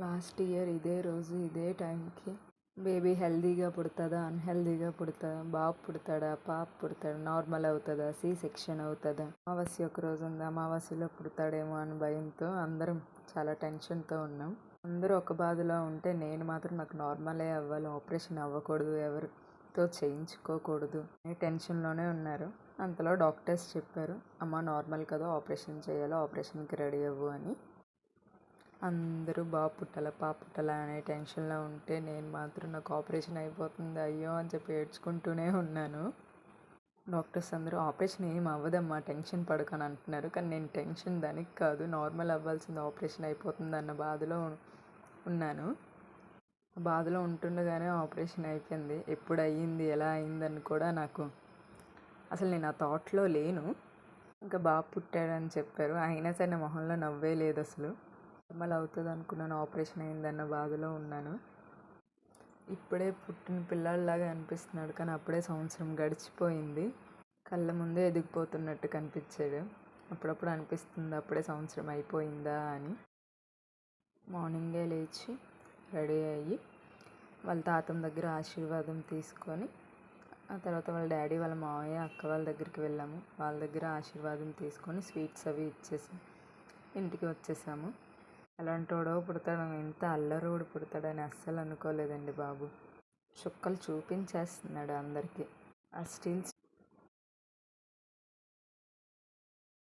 Last year ఇదే రోజు ఇదే టైంకి బేబీ హెల్తీగా పుడుతుందా అన్హెల్తీగా పుడుతుందా, బాబు పుడతాడా పాప పుడతాడా, నార్మల్ అవుతుందా సి సెక్షన్ అవుతుందా, అమావాస్య ఒక రోజు ఉంది అమావాస్యలో పుడతాడేమో అని భయంతో అందరం చాలా టెన్షన్తో ఉన్నాం. అందరూ ఒక బాధలో ఉంటే నేను మాత్రం నాకు నార్మలే అవ్వాలి, ఆపరేషన్ అవ్వకూడదు, ఎవరితో చేయించుకోకూడదు అనే టెన్షన్లోనే ఉన్నారు. అంతలో డాక్టర్స్ చెప్పారు, అమ్మ నార్మల్ కదా ఆపరేషన్ చేయాలి, ఆపరేషన్కి రెడీ అవ్వు అని. అందరూ బాబు పుట్టాలా పాప పుట్టాలా అనే టెన్షన్లో ఉంటే నేను మాత్రం నాకు ఆపరేషన్ అయిపోతుంది అయ్యో అని చెప్పి ఏడ్చుకుంటూనే ఉన్నాను. డాక్టర్స్ అందరూ ఆపరేషన్ ఏం అవ్వదమ్మా టెన్షన్ పడకని అంటున్నారు. కానీ నేను టెన్షన్ దానికి కాదు, నార్మల్ అవ్వాల్సింది ఆపరేషన్ అయిపోతుంది అన్న బాధలో ఉన్నాను. ఆ బాధలో ఉంటుండగానే ఆపరేషన్ అయిపోయింది. ఎప్పుడు అయ్యింది ఎలా అయిందని కూడా నాకు అసలు నేను ఆ థాట్లో లేను. ఇంకా బాబు పుట్టాడని చెప్పారు, అయినా సరే నా మొహంలో నవ్వే లేదు. అసలు నార్మల్ అవుతుంది అనుకున్నాను, ఆపరేషన్ అయిందన్న బాధలో ఉన్నాను. ఇప్పుడే పుట్టిన పిల్లాడిలాగా అనిపిస్తున్నాడు, కానీ అప్పుడే సంవత్సరం గడిచిపోయింది. కళ్ళ ముందే ఎదిగిపోతున్నట్టు కనిపించాడు. అప్పుడప్పుడు అనిపిస్తుంది అప్పుడే సంవత్సరం అయిపోయిందా అని. మార్నింగే లేచి రెడీ అయ్యి వాళ్ళ తాతమ్మ దగ్గర ఆశీర్వాదం తీసుకొని ఆ తర్వాత వాళ్ళ డాడీ వాళ్ళ మావయ్య అక్క వాళ్ళ దగ్గరికి వెళ్ళాము. వాళ్ళ దగ్గర ఆశీర్వాదం తీసుకొని స్వీట్స్ అవి ఇచ్చేసి ఇంటికి వచ్చేసాము. ఎలాంటోడో పుడతాడు, ఎంత అల్లరోడు పుడతాడని అస్సలు అనుకోలేదండి బాబు. చుక్కలు చూపించేస్తున్నాడు అందరికీ. ఆ స్టిల్స్